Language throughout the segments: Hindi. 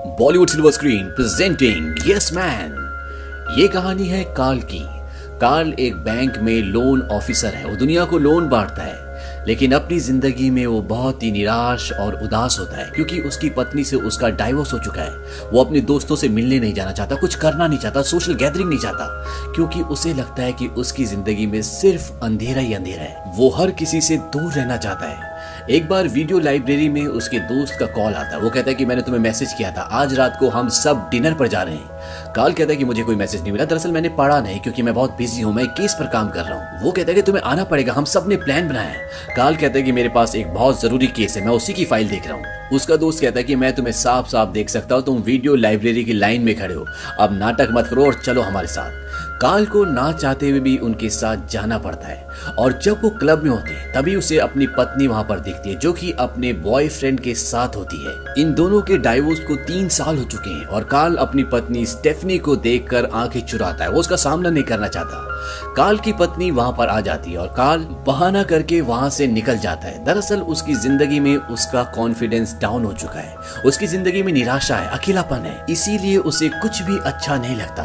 Bollywood silver screen presenting yes man. ये कहानी है कार्ल की। कार्ल एक बैंक में लोन ऑफिसर है। वो दुनिया को लोन बांटता है, लेकिन अपनी जिंदगी में वो बहुत ही निराश और उदास होता है क्योंकि उसकी पत्नी से उसका डाइवोर्स हो चुका है। वो अपने दोस्तों से मिलने नहीं जाना चाहता, कुछ करना नहीं चाहता, सोशल गैदरिंग नहीं चाहता, क्योंकि उसे लगता है कि उसकी जिंदगी में सिर्फ अंधेरा ही अंधेरा है। वो हर किसी से दूर रहना चाहता है। एक बार वीडियो लाइब्रेरी में उसके दोस्त का कॉल आता है। वो कहता है कि मैंने तुम्हें मैसेज किया था, आज रात को हम सब डिनर पर जा रहे हैं। कार्ल कहता है कि मुझे कोई मैसेज नहीं मिला, दरअसल मैंने पढ़ा नहीं क्योंकि मैं बहुत बिजी हूँ, मैं केस पर काम कर रहा हूँ। वो कहता है कि तुम्हें आना पड़ेगा, हम सब ने प्लान बनाया है। कार्ल कहता है कि मेरे पास एक बहुत जरूरी केस है, मैं उसी की फाइल देख रहा हूँ। उसका दोस्त कहता है कि मैं तुम्हें साफ साफ देख सकता हूँ, तुम वीडियो लाइब्रेरी की लाइन में खड़े हो, अब नाटक मत करो और चलो हमारे साथ। कार्ल को ना चाहते हुए भी उनके साथ जाना पड़ता है, और जब वो क्लब में होते हैं तभी उसे अपनी पत्नी वहां पर दिखती है, जो कि अपने बॉयफ्रेंड के साथ होती है। इन दोनों के डाइवोर्स को 3 साल हो चुके हैं और कार्ल अपनी पत्नी स्टेफनी को देखकर आंखें चुराता है। वो उसका सामना नहीं करना चाहता। कार्ल की पत्नी वहां पर आ जाती है और कार्ल बहाना करके वहां से निकल जाता है। दरअसल उसकी जिंदगी में उसका कॉन्फिडेंस डाउन हो चुका है, उसकी जिंदगी में निराशा है, अकेलापन है, इसीलिए उसे कुछ भी अच्छा नहीं लगता।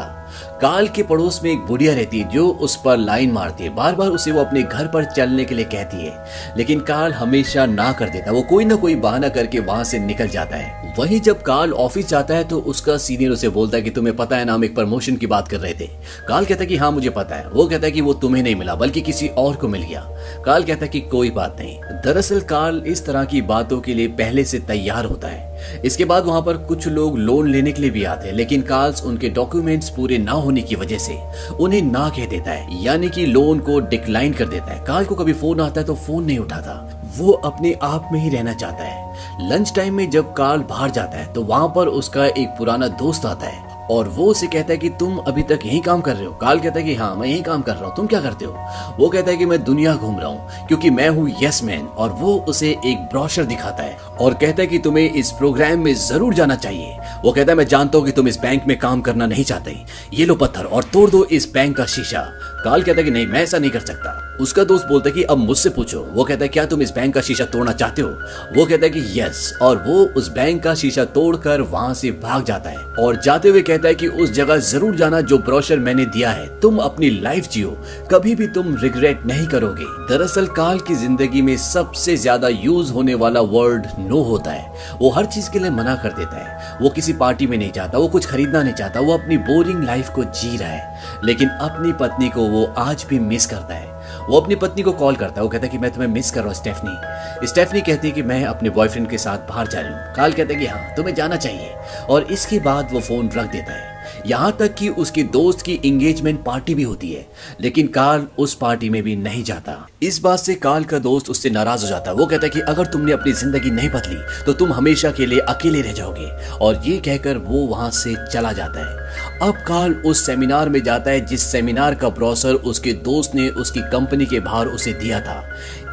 कार्ल के पड़ोस में एक बुढ़िया रहती है जो उस पर लाइन मारती है, बार बार उसे वो अपने घर पर चलने के लिए कहती है, लेकिन कार्ल हमेशा ना कर देता। वो कोई ना कोई बहाना करके वहां से निकल जाता है। वहीं जब कार्ल ऑफिस जाता है तो उसका सीनियर उसे बोलता है कि तुम्हें पता है ना, हम एक प्रमोशन की बात कर रहे थे। कार्ल कहता है कि हाँ मुझे पता है। वो कहता है कि वो तुम्हें नहीं मिला बल्कि किसी और को मिल गया। कार्ल कहता है कि कोई बात नहीं। दरअसल कार्ल इस तरह की बातों के लिए पहले से तैयार होता है। इसके बाद वहां पर कुछ लोग लोन लेने के लिए भी आते हैं, लेकिन कार्ल उनके डॉक्यूमेंट्स पूरे ना होने की वजह से उन्हें ना कह देता है, यानी कि लोन को डिक्लाइन कर देता है। कार्ल को कभी फोन आता है तो फोन नहीं उठाता, वो अपने आप में ही रहना चाहता है। लंच टाइम में जब कार्ल बाहर जाता है तो वहां पर उसका एक पुराना दोस्त आता है और वो उसे कहता है कि तुम अभी तक यही काम कर रहे हो। कार्ल कहता है कि हाँ मैं यही काम कर रहा हूँ, तुम क्या करते हो? वो कहता है कि मैं दुनिया घूम रहा हूँ क्योंकि मैं हूँ यस मैन। और वो उसे एक ब्रोशर दिखाता है और कहता है कि तुम्हें इस प्रोग्राम में जरूर जाना चाहिए। वो कहता है मैं जानता हूँ कि तुम इस बैंक में काम करना नहीं चाहते, ये लो पत्थर और तोड़ दो इस बैंक का शीशा। कार्ल कहता है कि नहीं मैं ऐसा नहीं कर सकता। उसका दोस्त बोलता है कि अब मुझसे पूछो। वो कहता है क्या तुम इस बैंक का शीशा तोड़ना चाहते हो? वो कहता है कि यस, और वो उस बैंक का शीशा तोड़कर वहां से भाग जाता है और जाते हुए कहता है कि उस जगह जरूर जाना जो ब्रोशर मैंने दिया है, तुम अपनी लाइफ जियो, कभी भी तुम रिग्रेट नहीं करोगे। दरअसल कार्ल की जिंदगी में सबसे ज्यादा यूज होने वाला वर्ड नो होता है। वो हर चीज के लिए मना कर देता है। वो किसी पार्टी में नहीं जाता, वो कुछ खरीदना नहीं चाहता, वो अपनी बोरिंग लाइफ को जी रहा है, लेकिन अपनी पत्नी को वो आज भी मिस करता है। वो अपनी पत्नी को कॉल करता है। वो कहता है कि मैं तुम्हें मिस कर रहा हूँ स्टेफनी। स्टेफनी कहती है कि मैं अपने बॉयफ्रेंड के साथ बाहर जा रही हूँ। कार्ल कहता है कि हाँ तुम्हें जाना चाहिए, और इसके बाद वो फोन रख देता है। यहाँ तक कि उसके दोस्त की एंगेजमेंट पार्टी भी होती है, लेकिन कार्ल उस पार्टी में भी नहीं जाता। इस बात से कार्ल का दोस्त उससे नाराज हो जाता है। वो कहता है कि अगर तुमने अपनी जिंदगी नहीं बदली तो तुम हमेशा के लिए अकेले रह जाओगे, और ये कहकर वो वहां से चला जाता है। अब कार्ल उस सेमिनार में जाता है जिस सेमिनार का ब्रोशर उसके दोस्त ने उसकी कंपनी के बाहर उसे दिया था।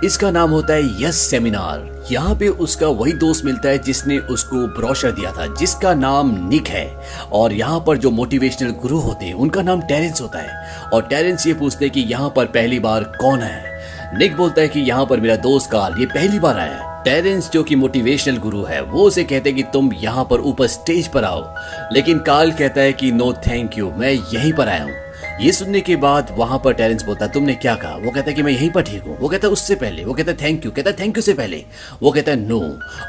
इसका नाम होता है यस सेमिनार। यहाँ पे उसका वही दोस्त मिलता है जिसने उसको ब्रोशर दिया था, जिसका नाम निक है। और यहाँ पर जो मोटिवेशनल गुरु होते हैं उनका नाम टेरेंस होता है। और टेरेंस ये पूछते हैं कि यहाँ पर पहली बार कौन है? निक बोलता है कि यहाँ पर मेरा दोस्त कार्ल, ये पहली बार आया है। टेरेंस जो कि मोटिवेशनल गुरु है वो उसे कहते हैं कि तुम यहाँ पर ऊपर स्टेज पर आओ, लेकिन कार्ल कहता है कि नो थैंक यू, मैं यहीं पर आया हूँ। ये सुनने के बाद वहां पर टेरेंस बोलता है तुमने क्या कहा? वो कहता है कि मैं यहीं पर ठीक हूँ। वो कहता है उससे पहले, वो कहता है थैंक यू, कहता है थैंक यू से पहले। वो कहता है नो,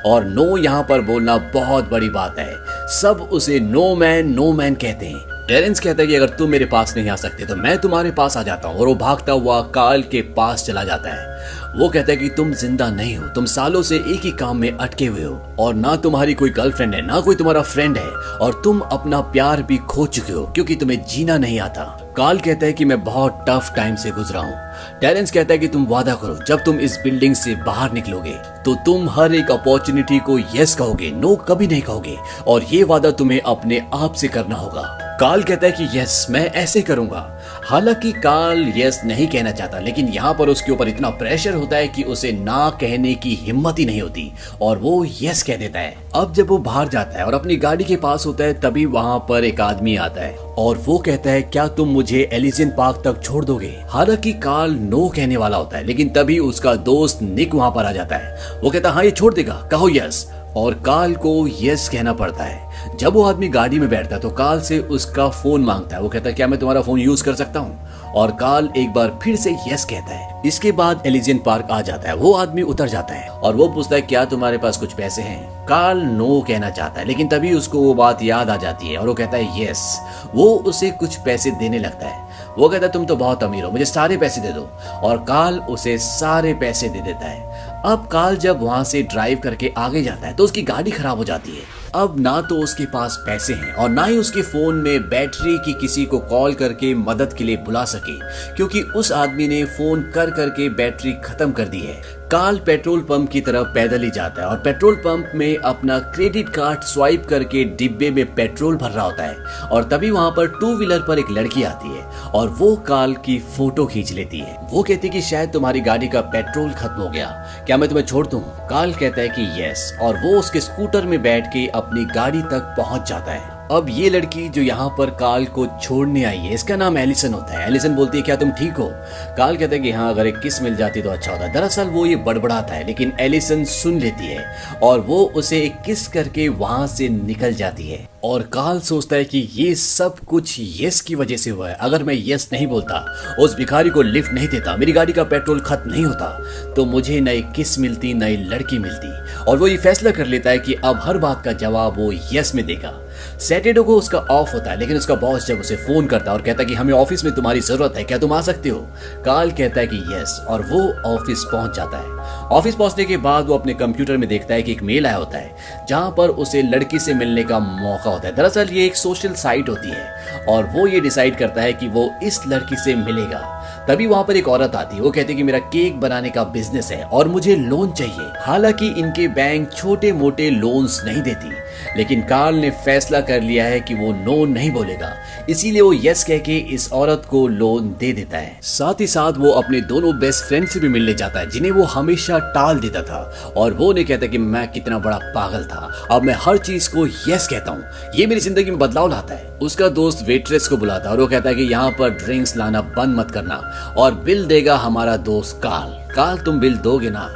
और नो यहाँ पर बोलना बहुत बड़ी बात है। सब उसे नो मैन कहते हैं। टेरेंस कहता है कि अगर तुम मेरे पास नहीं आ सकते तो मैं तुम्हारे पास आ जाता हूँ, और वो भागता हुआ कार्ल के पास चला जाता है। वो कहता है कि तुम जिंदा नहीं हो, तुम सालों से एक ही काम में अटके हुए हो, और ना तुम्हारी कोई गर्लफ्रेंड है, ना कोई तुम्हारा फ्रेंड है, और तुम अपना प्यार भी खो चुके हो क्योंकि तुम्हें जीना नहीं आता। कार्ल कहता है कि मैं बहुत टफ टाइम से गुजरा हूँ। टेरेंस कहता है कि तुम वादा करो जब तुम इस बिल्डिंग से बाहर निकलोगे तो तुम हर एक अपॉर्चुनिटी को यस कहोगे, नो कभी नहीं कहोगे, और ये वादा तुम्हें अपने आप से करना होगा। कार्ल कहता है कि यस मैं ऐसे करूंगा। हालांकि कार्ल यस नहीं कहना चाहता, लेकिन यहाँ पर उसके ऊपर इतना प्रेशर होता है कि उसे ना कहने की हिम्मत ही नहीं होती, और वो यस कह देता है। अब जब वो बाहर जाता है और अपनी गाड़ी के पास होता है तभी वहाँ पर एक आदमी आता है और वो कहता है क्या तुम मुझे एलिजियन पार्क तक छोड़ दोगे? हालांकि कार्ल नो कहने वाला होता है, लेकिन तभी उसका दोस्त निक वहाँ पर आ जाता है। वो कहता है हाँ ये छोड़ देगा, कहो यस। और कार्ल को यस कहना पड़ता है। जब वो आदमी गाड़ी में बैठता है तो कार्ल से उसका फोन मांगता है। वो कहता है क्या मैं तुम्हारा फोन यूज कर सकता हूँ, और कार्ल एक बार फिर से यस कहता है। इसके बाद एलिजियन पार्क आ जाता है। वो आदमी उतर जाता है और वो पूछता है क्या तुम्हारे पास कुछ पैसे हैं। कार्ल नो कहना चाहता है, लेकिन तभी उसको वो बात याद आ जाती है और वो कहता है यस। वो उसे कुछ पैसे देने लगता है। वो कहता है तुम तो बहुत अमीर हो, मुझे सारे पैसे दे दो, और कार्ल उसे सारे पैसे दे देता है। अब कार्ल जब वहां से ड्राइव करके आगे जाता है तो उसकी गाड़ी खराब हो जाती है। अब ना तो उसके पास पैसे हैं और ना ही उसके फोन में बैटरी की किसी को कॉल करके मदद के लिए बुला सके, क्योंकि उस आदमी ने फोन कर करके बैटरी खत्म कर दी है। कार्ल पेट्रोल पंप की तरफ पैदल ही जाता है और पेट्रोल पंप में अपना क्रेडिट कार्ड स्वाइप करके डिब्बे में पेट्रोल भर रहा होता है। और तभी वहां पर टू व्हीलर पर एक लड़की आती है और वो कार्ल की फोटो खींच लेती है। वो कहती है कि शायद तुम्हारी गाड़ी का पेट्रोल खत्म हो गया, क्या मैं तुम्हें छोड़ दूं? कार्ल कहता है कि यस, और वो उसके स्कूटर में बैठ के अपनी गाड़ी तक पहुंच जाता है। अब ये लड़की जो यहाँ पर कार्ल को छोड़ने आई है, इसका नाम एलिसन होता है। एलिसन बोलती है क्या तुम ठीक हो? कार्ल कहता है कि हाँ, अगर एक किस मिल जाती तो अच्छा होता। दरअसल वो ये बड़बड़ाता है, लेकिन एलिसन सुन लेती है और वो उसे एक किस करके वहां से निकल जाती है। और कार्ल सोचता है कि ये सब कुछ यस की वजह से हुआ है। अगर मैं यस नहीं बोलता, उस भिखारी को लिफ्ट नहीं देता, मेरी गाड़ी का पेट्रोल खत्म नहीं होता, तो मुझे नई किस मिलती, नई लड़की मिलती। और वो ये फैसला कर लेता है कि अब हर बात का जवाब वो यस में देगा। सैटरडे को उसका ऑफ होता है, लेकिन उसका बॉस जब उसे फोन करता है और कहता है कि हमें ऑफिस में तुम्हारी जरूरत है, क्या तुम आ सकते हो? कार्ल कहता है कि यस, और वो ऑफिस पहुंच जाता है। ऑफिस पहुंचने के बाद वो अपने कंप्यूटर में देखता है कि एक मेल आया होता है जहां पर उसे लड़की से मिलने का मौका होता है। दरअसल ये एक सोशल साइट होती है और वो ये डिसाइड करता है कि वो इस लड़की से मिलेगा। तभी वहां पर एक औरत आती है। वो कहती है कि मेरा केक बनाने का बिजनेस है और मुझे लोन चाहिए। हालांकि इनके बैंक छोटे मोटे लोन्स नहीं देती, लेकिन कार्ल ने फैसला कर लिया है कि वो नो नहीं बोलेगा, इसीलिए वो यस कह के इस औरत को लोन दे देता है। साथ ही साथ वो अपने दोनों बेस्ट फ्रेंड से भी मिलने जाता है, जिन्हें वो हमेशा टाल देता था। और वो ने कहता है कि मैं कितना बड़ा पागल था, अब मैं हर चीज को यस कहता हूँ, ये मेरी जिंदगी में बदलाव लाता है। उसका दोस्त वेट्रेस को बुलाता है और वो कहता है कि यहाँ पर ड्रिंक्स लाना बंद मत करना, और बिल देगा हमारा दोस्त कार्ल। कार्ल तुम बिल दोगे ना?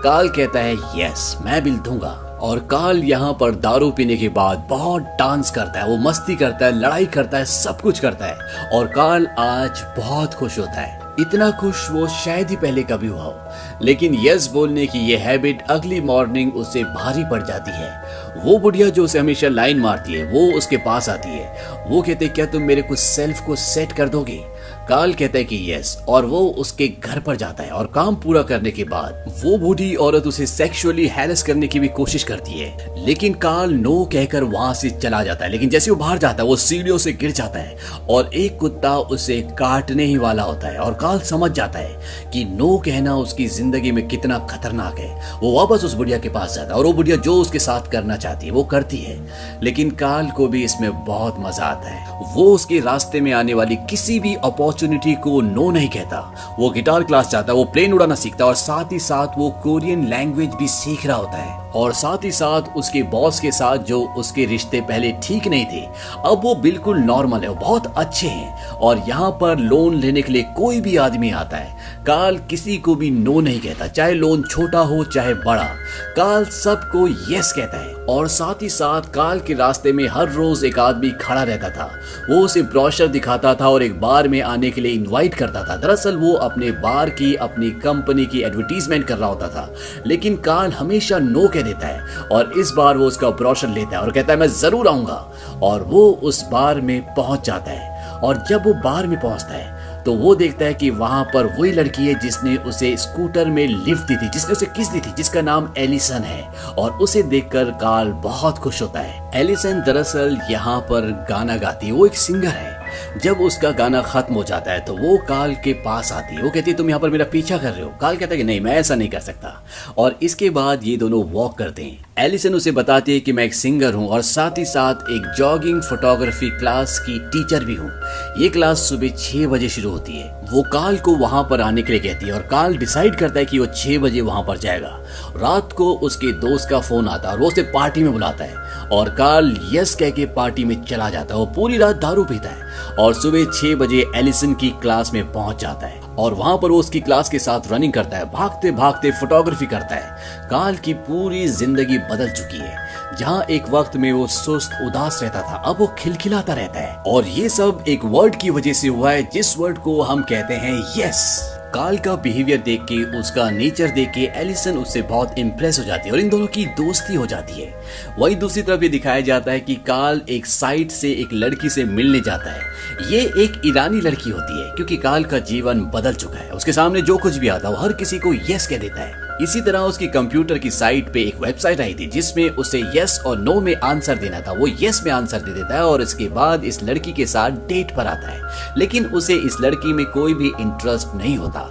कार्ल कहता है यस, मैं बिल दूंगा। और कार्ल यहाँ पर दारू पीने के बाद बहुत डांस करता है, वो मस्ती करता है, लड़ाई करता है, सब कुछ करता है। और कार्ल आज बहुत खुश होता है, इतना खुश वो शायद ही पहले कभी हुआ हो। लेकिन यस बोलने की ये हैबिट अगली मॉर्निंग उसे भारी पड़ जाती है। वो बुढ़िया जो उसे हमेशा लाइन मारती है, वो उसके पास आती है। वो कहते क्या तुम मेरे कुछ सेल्फ को सेट कर दोगे? कार्ल कहता है कि यस, और वो उसके घर पर जाता है। और काम पूरा करने के बाद वो बूढ़ी औरत उसे सेक्सुअली हैरेस करने की भी कोशिश करती है, लेकिन कार्ल नो कहकर वहां से चला जाता है। लेकिन जैसे वो बाहर जाता है वो सीढ़ियों से गिर जाता है और एक कुत्ता उसे काटने ही वाला होता है। और कार्ल समझ जाता है कि नो कहना उसकी जिंदगी में कितना खतरनाक है। वो वापस उस बुढ़िया के पास जाता है और वो बुढ़िया जो उसके साथ करना चाहती है वो करती है। लेकिन कार्ल को भी इसमें बहुत मजा आता है। वो उसके रास्ते में आने वाली किसी भी अपॉर्चुनिटी को नो नहीं कहता। वो गिटार क्लास जाता है, वो प्लेन उड़ाना सीखता है और साथ ही साथ वो कोरियन लैंग्वेज भी सीख रहा होता है। और साथ ही साथ उसके बॉस के साथ जो उसके रिश्ते पहले ठीक नहीं थे, अब वो बिल्कुल नॉर्मल है, वो बहुत अच्छे हैं। और यहाँ पर लोन लेने के लिए कोई भी आदमी आता है, कार्ल किसी को भी नो नहीं कहता, चाहे लोन छोटा हो चाहे बड़ा। कार्ल सबको यस कहता है। और साथ ही साथ कार्ल के रास्ते में हर रोज एक आदमी खड़ा रहता था। वो उसे ब्रोशर दिखाता था और एक बार में आने के लिए इनवाइट करता था। दरअसल वो अपने बार की, अपनी कंपनी की एडवर्टीजमेंट कर रहा होता था, लेकिन कार्ल हमेशा नो कह देता है। और इस बार वो उसका ब्रोशर लेता है और कहता है मैं जरूर आऊंगा। और वो उस बार में पहुंच जाता है। और जब वो बार में पहुंचता है तो वो देखता है कि वहां पर वही लड़की है जिसने उसे स्कूटर में लिफ्ट दी थी, जिसने उसे किस दी थी, जिसका नाम एलिसन है। और उसे देखकर कार्ल बहुत खुश होता है। एलिसन दरअसल यहाँ पर गाना गाती है, वो एक सिंगर है। जब उसका गाना खत्म हो जाता है तो वो कार्ल के पास आती है। वो कहती है तुम यहाँ पर मेरा पीछा कर रहे हो? कार्ल कहता है कि नहीं, मैं ऐसा नहीं कर सकता। और इसके बाद ये दोनों वॉक करते हैं। एलिसन उसे बताती है कि मैं एक सिंगर हूँ और साथ ही साथ एक जॉगिंग फोटोग्राफी क्लास की टीचर भी हूँ। ये क्लास सुबह 6 बजे शुरू होती है। वो कार्ल को वहां पर आने के लिए कहती है और कार्ल डिसाइड करता है कि वो 6 बजे वहां पर जाएगा। रात को उसके दोस्त का फोन आता है और वो उसे पार्टी में बुलाता है और कार्ल यस कह के पार्टी में चला जाता है। वो पूरी रात दारू पीता है और सुबह 6 बजे एलिसन की क्लास में पहुंच जाता है। और वहां पर वो उसकी क्लास के साथ रनिंग करता है, भागते भागते फोटोग्राफी करता है। काल की पूरी जिंदगी बदल चुकी है। जहां एक वक्त में वो सुस्त उदास रहता था, अब वो खिलखिलाता रहता है। और ये सब एक वर्ड की वजह से हुआ है, जिस वर्ड को हम कहते हैं यस। काल का बिहेवियर देख के, उसका नेचर देख के एलिसन उससे बहुत इम्प्रेस हो जाती है और इन दोनों की दोस्ती हो जाती है। वहीं दूसरी तरफ ये दिखाया जाता है कि काल एक साइट से एक लड़की से मिलने जाता है। ये एक ईरानी लड़की होती है, क्योंकि काल का जीवन बदल चुका है। उसके सामने जो कुछ भी आता है वो हर किसी को यस कह देता है। इसी तरह उसकी कंप्यूटर की साइट पे एक वेबसाइट आई थी जिसमें उसे यस और नो में आंसर देना था। वो यस में आंसर दे देता है और इसके बाद इस लड़की के साथ डेट पर आता है। लेकिन उसे इस लड़की में कोई भी इंटरेस्ट नहीं होता।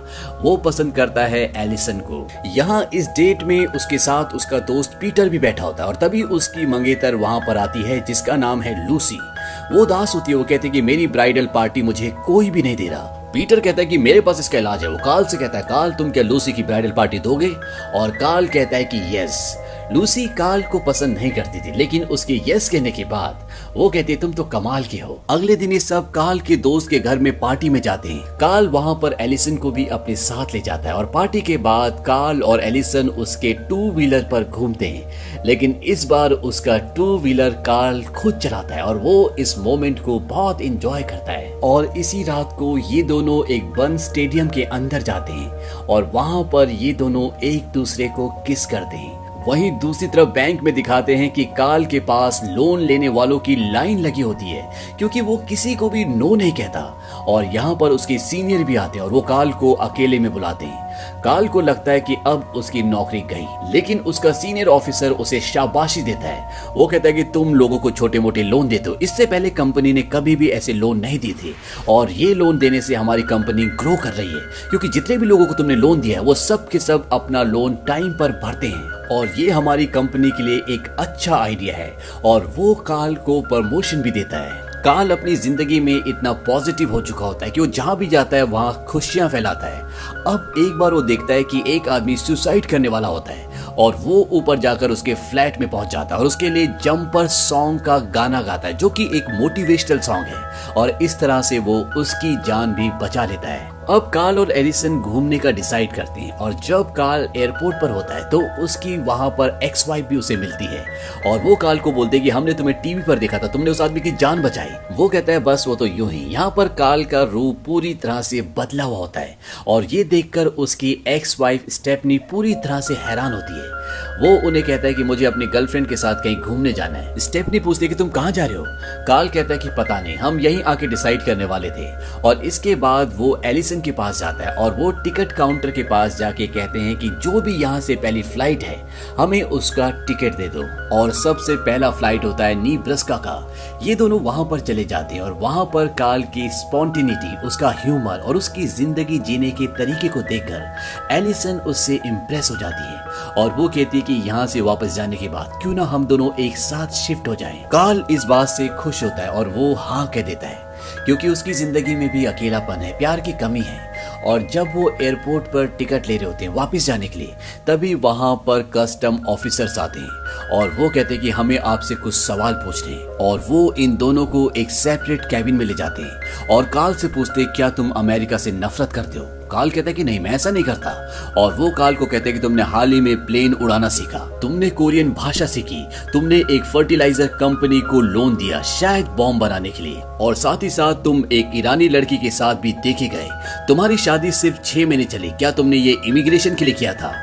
वो पसंद करता है एलिसन को। यहाँ इस डेट में उसके साथ उसका दोस्त पीटर भी बैठा होता है और तभी उसकी मंगेतर वहां पर आती है जिसका नाम है लूसी। वो उदास होती है। वो कहती है कि मेरी ब्राइडल पार्टी मुझे कोई भी नहीं दे रहा। पीटर कहता है कि मेरे पास इसका इलाज है। वो काल से कहता है, काल तुम क्या लूसी की ब्राइडल पार्टी दोगे? और काल कहता है कि यस। लूसी काल को पसंद नहीं करती थी, लेकिन उसके यस कहने के बाद वो कहती है तुम तो कमाल के हो। अगले दिन ये सब काल के दोस्त के घर में पार्टी में जाते हैं। काल वहां पर एलिसन को भी अपने साथ ले जाता है और पार्टी के बाद काल और एलिसन उसके 2 व्हीलर पर घूमते हैं। लेकिन इस बार उसका 2 व्हीलर काल खुद चलाता है और वो इस मोमेंट को बहुत इंजॉय करता है। और इसी रात को ये दोनों एक बंद स्टेडियम के अंदर जाते हैं और वहां पर ये दोनों एक दूसरे को किस करते हैं। वहीं दूसरी तरफ बैंक में दिखाते हैं कि काल के पास लोन लेने वालों की लाइन लगी होती है, क्योंकि वो किसी को भी नो नहीं कहता। और यहाँ पर उसके सीनियर भी आते हैं और वो काल को अकेले में बुलाते हैं। काल को लगता है कि अब उसकी नौकरी गई, लेकिन उसका सीनियर ऑफिसर उसे शाबाशी देता है। वो कहता है कि तुम लोगों को छोटे मोटे लोन देते हो, इससे पहले कंपनी ने कभी भी ऐसे लोन नहीं दिए थे और ये लोन देने से हमारी कंपनी ग्रो कर रही है, क्योंकि जितने भी लोगों को तुमने लोन दिया है वो सब के सब अपना लोन टाइम पर भरते हैं और ये हमारी कंपनी के लिए एक अच्छा आइडिया है। और वो काल को प्रमोशन भी देता है। काल अपनी जिंदगी में इतना पॉजिटिव हो चुका होता है कि वो जहां भी जाता है वहां खुशियां फैलाता है। अब एक बार वो देखता है कि एक आदमी सुसाइड करने वाला होता है और वो ऊपर जाकर उसके फ्लैट में पहुंच जाता है और उसके लिए जंपर सॉन्ग का गाना गाता है, जो कि एक मोटिवेशनल सॉन्ग है। और इस तरह से वो उसकी जान भी बचा लेता है। अब काल और एलिसन घूमने का डिसाइड करते हैं और जब काल एयरपोर्ट पर होता है तो उसकी वहां पर एक्स वाइफ भी उसे मिलती है और वो काल को बोलते हैं कि हमने तुम्हें टीवी पर देखा था, तुमने उस आदमी की जान बचाई। वो कहता है बस वो तो यूं ही। यहाँ पर काल का रूप पूरी तरह से बदला हुआ होता है और ये देखकर उसकी एक्स वाइफ स्टेफनी पूरी तरह से हैरान होती है। वो उन्हें कहता है कि मुझे अपनी गर्लफ्रेंड के साथ कहीं घूमने जाना है। स्टेफनी पूछती है कि तुम कहाँ जा रहे हो? काल कहता है कि पता नहीं, हम यहीं आके डिसाइड करने वाले थे। और इसके बाद वो एलिसन के पास जाता है और वो टिकट काउंटर के पास जाके कहते हैं कि जो भी यहाँ से पहली फ्लाइट है हमें उसका टिकट दे दो। और सबसे पहला फ्लाइट होता है नीब्रास्का का। ये दोनों वहां पर चले जाते हैं और वहां पर काल की स्पॉन्टेनिटी, उसका ह्यूमर और उसकी जिंदगी जीने के तरीके को देखकर एलिसन उससे इम्प्रेस हो जाती है और वो कहती है कि यहाँ से वापस जाने के बाद क्यों ना हम दोनों एक साथ शिफ्ट हो जाएं। काल इस बात से खुश होता है और वो हाँ कह देता है, क्योंकि उसकी जिंदगी में भी अकेलापन है, प्यार की कमी है। और जब वो एयरपोर्ट पर टिकट ले रहे होते हैं वापस जाने के लिए, तभी वहां पर कस्टम ऑफिसर्स आते हैं और वो कहते हैं कि हमें आपसे कुछ सवाल पूछने हैं। और वो इन दोनों को एक सेपरेट कैबिन में ले जाते हैं और काल से पूछते हैं क्या तुम अमेरिका से नफरत करते हो? काल कहता है कि नहीं, मैं ऐसा नहीं करता। और वो काल को कहते हैं कि तुमने हाल ही में प्लेन उड़ाना सीखा, तुमने कोरियन भाषा सीखी, तुमने एक फर्टिलाइजर कंपनी को लोन दिया शायद बॉम्ब बनाने के लिए, और साथ ही साथ तुम एक ईरानी लड़की के साथ भी देखे गए। तुम्हारी शादी सिर्फ 6 महीने चली, क्या तुमने ये इमिग्रेशन के लिए किया था?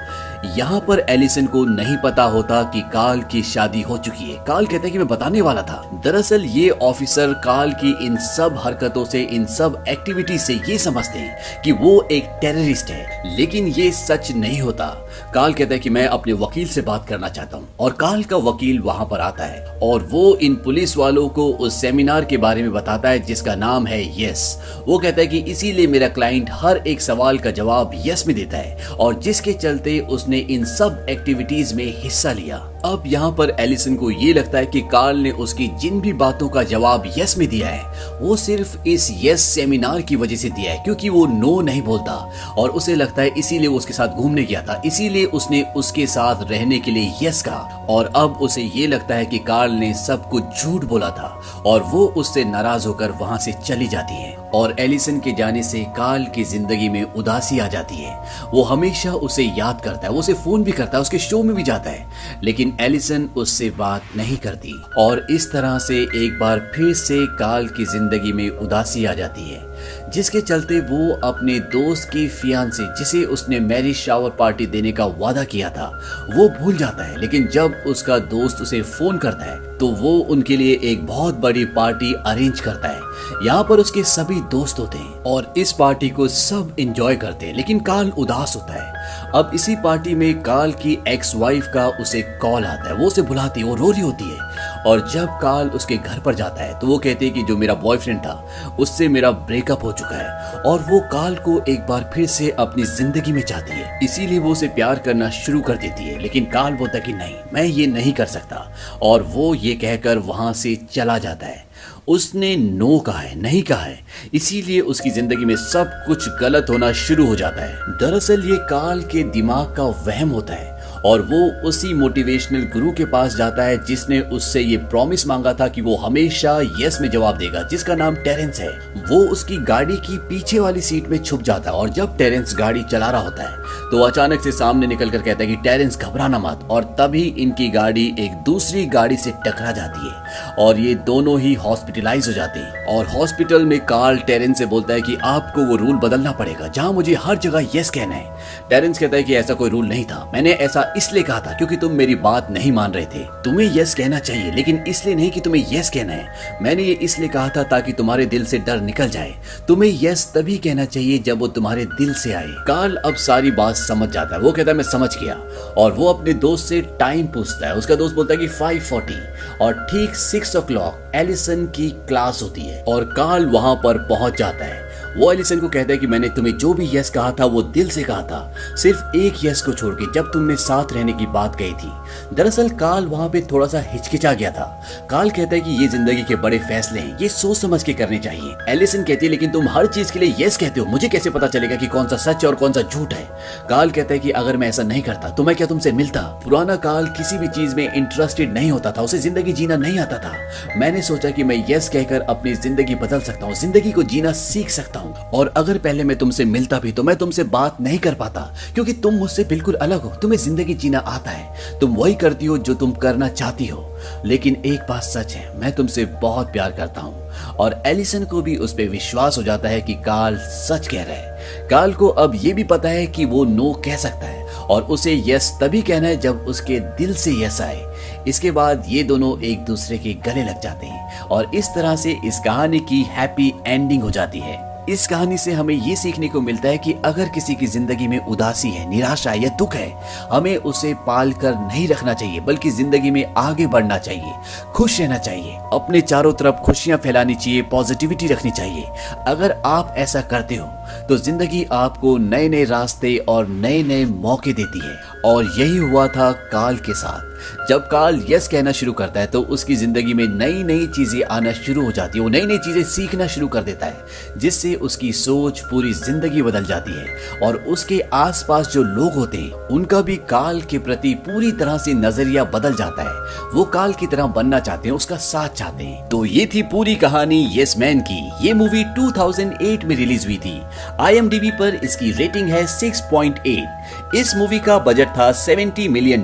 यहाँ पर एलिसन को नहीं पता होता कि काल की शादी हो चुकी है। काल कहता है कि मैं बताने वाला था। दरअसल ये ऑफिसर काल की इन सब हरकतों से, इन सब एक्टिविटी से ये समझते हैं कि वो एक टेररिस्ट है, लेकिन ये सच नहीं होता। काल कहता है कि मैं अपने वकील से बात करना चाहता हूँ और काल का वकील वहां पर आता है और वो इन पुलिस वालों को उस सेमिनार के बारे में बताता है जिसका नाम है यस। वो कहता है कि इसीलिए मेरा क्लाइंट हर एक सवाल का जवाब यस में देता है और जिसके चलते उसने इन सब एक्टिविटीज में हिस्सा लिया। अब यहाँ पर एलिसन को ये लगता है कि कार्ल ने उसकी जिन भी बातों का जवाब यस में दिया है वो सिर्फ इस यस सेमिनार की वजह से दिया है, क्योंकि वो नो नहीं बोलता और उसे लगता है इसीलिए वो उसके साथ घूमने गया था, इसीलिए इसीलिए उसने उसके साथ रहने के लिए यस कहा। और अब उसे ये लगता है कि कार्ल ने सब कुछ झूठ बोला था और वो उससे नाराज होकर वहां से चली जाती है। और एलिसन के जाने से कार्ल की जिंदगी में उदासी आ जाती है। वो हमेशा उसे याद करता है, वो उसे फोन भी करता है, उसके शो में भी जाता है, लेकिन एलिसन उससे बात नहीं करती। और इस तरह से एक बार फिर से कार्ल की जिंदगी में उदासी आ जाती है, जिसके चलते वो अपने दोस्त की फियांसे, जिसे उसने मैरिज शावर पार्टी देने का वादा किया था, वो भूल जाता है। लेकिन जब उसका दोस्त उसे फोन करता है तो वो उनके लिए एक बहुत बड़ी पार्टी अरेंज करता है। यहाँ पर उसके सभी दोस्त होते हैं और इस पार्टी को सब एंजॉय करते हैं, लेकिन कार्ल उदास होता है। अब इसी पार्टी में कार्ल की एक्स वाइफ का उसे कॉल आता है, वो उसे बुलाती है, वो रो रही होती है। और जब कार्ल उसके घर पर जाता है तो वो कहती है कि जो मेरा बॉयफ्रेंड था उससे मेरा ब्रेकअप हो चुका है और वो कार्ल को एक बार फिर से अपनी जिंदगी में चाहती है, इसीलिए वो उसे प्यार करना शुरू कर देती है। लेकिन कार्ल बोलता है कि नहीं, मैं ये नहीं कर सकता, और वो ये कहकर वहां से चला जाता है। उसने नो कहा है, नहीं कहा है, इसीलिए उसकी जिंदगी में सब कुछ गलत होना शुरू हो जाता है। दरअसल ये कार्ल के दिमाग का वहम होता है और वो उसी मोटिवेशनल गुरु के पास जाता है जिसने उससे ये प्रॉमिस मांगा था कि वो हमेशा यस में जवाब देगा, जिसका नाम टेरेंस है। वो उसकी गाड़ी की पीछे वाली सीट में छुप जाता है और जब टेरेंस गाड़ी चला रहा होता है तो अचानक से सामने निकलकर कहता है कि टेरेंस घबराना मत, और तभी इनकी गाड़ी एक दूसरी गाड़ी से टकरा जाती है और ये दोनों ही हॉस्पिटलाइज हो जाते हैं। और हॉस्पिटल में कार्ल टेरेंस से बोलता है कि आपको वो रूल बदलना पड़ेगा जहां मुझे हर जगह यस कहना है। टेरेंस कहता है कि ऐसा कोई रूल नहीं था, मैंने ऐसा इसलिए कहा था क्योंकि तुम मेरी बात नहीं मान रहे थे। तुम्हें यस कहना चाहिए, लेकिन इसलिए नहीं कि तुम्हें यस कहना है। मैंने ये इसलिए कहा था ताकि तुम्हारे दिल से डर निकल जाए। तुम्हें यस तभी कहना चाहिए जब वो तुम्हारे दिल से आए। कार्ल अब सारी बात समझ जाता है, वो कहता है मैं समझ गया, और वो अपने दोस्त से टाइम पूछता है। उसका दोस्त बोलता है कि 5:40, और ठीक 6 o'clock एलिसन की क्लास होती है और कार्ल वहां पर पहुंच जाता है। वो एलिसन को कहता है कि मैंने तुम्हें जो भी यस कहा था वो दिल से कहा था, सिर्फ एक यस को छोड़ के, जब तुमने साथ रहने की बात कही थी। दरअसल कार्ल वहां पे थोड़ा सा हिचकिचा गया था। कार्ल कहता है कि ये जिंदगी के बड़े फैसले हैं, ये सोच समझ के करने चाहिए। एलिसन कहती है लेकिन तुम हर चीज के लिए यस कहते हो, मुझे कैसे पता चलेगा कि कौन सा सच है और कौन सा झूठ है। कार्ल कहता है कि अगर मैं ऐसा नहीं करता तो मैं क्या तुमसे मिलता। पुराना कार्ल किसी भी चीज में इंटरेस्टेड नहीं होता था, उसे जिंदगी जीना नहीं आता था। मैंने सोचा कि मैं यस कहकर अपनी जिंदगी बदल सकता हूँ, जिंदगी को जीना सीख सकता हूँ। और अगर पहले मैं तुमसे मिलता भी तो मैं तुमसे बात नहीं कर पाता, क्योंकि तुम मुझसे बिल्कुल अलग हो। तुम्हें जिंदगी जीना आता है, तुम वही करती हो जो तुम करना चाहती हो। लेकिन एक बात सच है, मैं तुमसे बहुत प्यार करता हूँ। और एलिसन को भी उस पर विश्वास हो जाता है कि कार्ल सच कह रहा है। कार्ल को अब ये भी पता है कि वो नो कह सकता है और उसे यस तभी कहना है जब उसके दिल से यस आए। इसके बाद ये दोनों एक दूसरे के गले लग जाते हैं और इस तरह से इस कहानी की हैप्पी एंडिंग हो जाती है। इस कहानी से हमें ये सीखने को मिलता है कि अगर किसी की जिंदगी में उदासी है, निराशा है या दुख है, हमें उसे पाल कर नहीं रखना चाहिए, बल्कि जिंदगी में आगे बढ़ना चाहिए, खुश रहना चाहिए, अपने चारों तरफ खुशियां फैलानी चाहिए, पॉजिटिविटी रखनी चाहिए। अगर आप ऐसा करते हो तो जिंदगी आपको नए नए रास्ते और नए नए मौके देती है। और यही हुआ था कार्ल के साथ। जब कार्ल यस कहना शुरू करता है तो उसकी जिंदगी में नई नई चीजें आना शुरू हो जाती है, वो नई नई चीजें सीखना शुरू कर देता है, जिससे उसकी सोच पूरी जिंदगी बदल जाती है। और उसके आसपास जो लोग होते हैं उनका भी कार्ल के प्रति पूरी तरह से नजरिया बदल जाता है। वो कार्ल की तरह बनना चाहते हैं, उसका साथ चाहते हैं। तो ये थी पूरी कहानी यस मैन की। ये मूवी 2008 में रिलीज हुई थी। IMDb पर इसकी रेटिंग है 6.8। इस मूवी का बजट था $70 मिलियन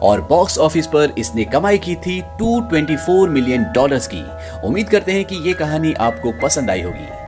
और बॉक्स ऑफिस पर इसने कमाई की थी $224 मिलियन की। उम्मीद करते हैं कि ये कहानी आपको पसंद आई होगी।